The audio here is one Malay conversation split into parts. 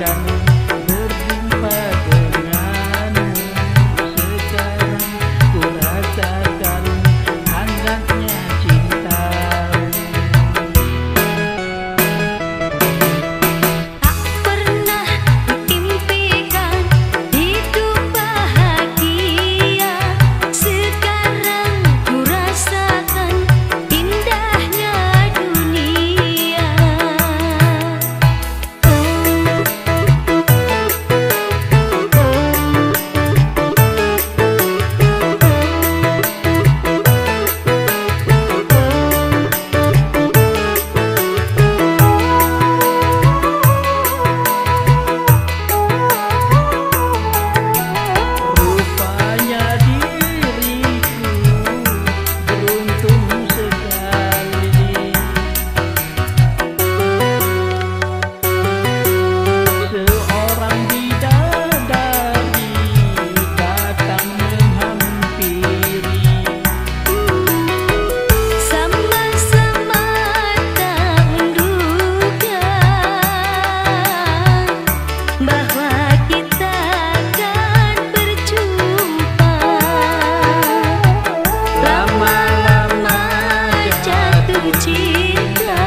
akan berjumpa denganmu. Sekarang ku rasakan hangatnya cintamu. Tak pernah kuimpikan hidup bahagia. Sekarang ku rasakan indahnya dunia. Rupanya diriku beruntung sekali. Seorang bidadari datang menghampiri. Sama-sama tak menduga bahwa kita akan berjumpa. Lama-lama jatuh cinta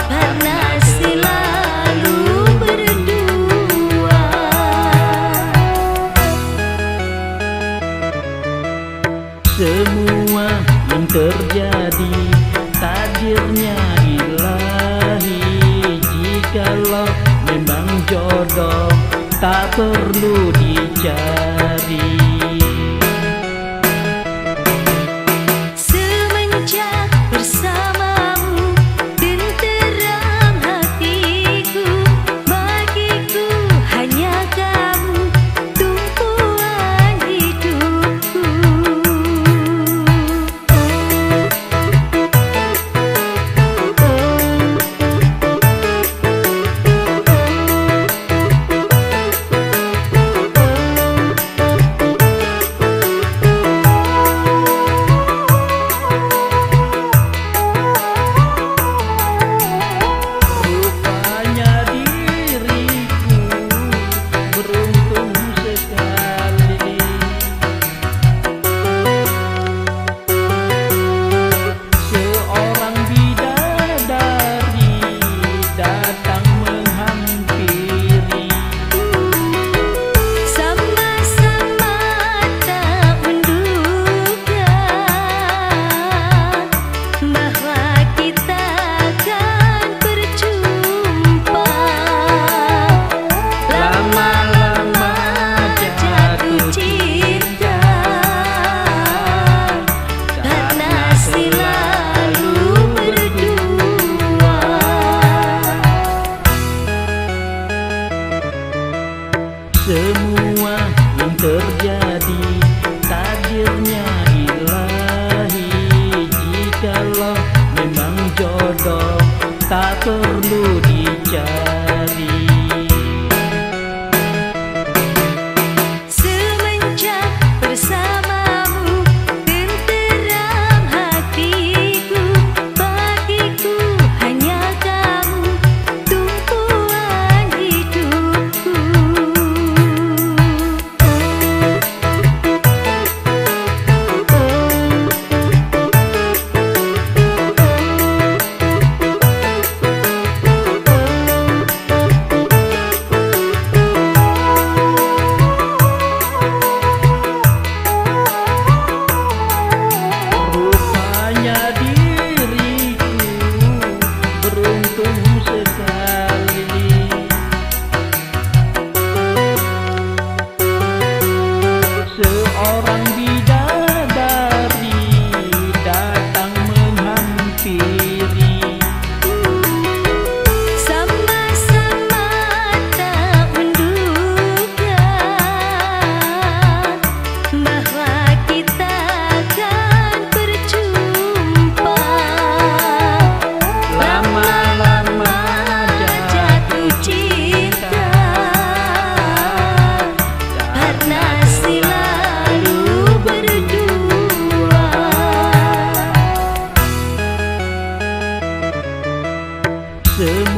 karena selalu berdua. Semua yang terjadi takdirnya ilahi. Jikalau memang jodoh tak perlu dicari. Semenjak bersamamu tenteram hatiku. Bagiku hanya kamu tumpuan hidupku. Rupanya diriku beruntung sekali. Seorang bidadari datang menghampiri. Sama-sama tak menduga bahwa kita akan berjumpa. Lama-lama jatuh cinta karena selalu berdua. Semua yang terjadi takdirnya ilahi. Jikalau memang jodoh tak perlu dicari. Semenjak bersamamu tenteram hatiku. Bagiku hanya kamu tumpuan hidupku. Rupanya diriku beruntung sekali. Seorang bidadari datang menghampiri. Sama-sama tak menduga bahwa kita akan berjumpa. Lama-lama jatuh cinta karena selalu berdua. Semua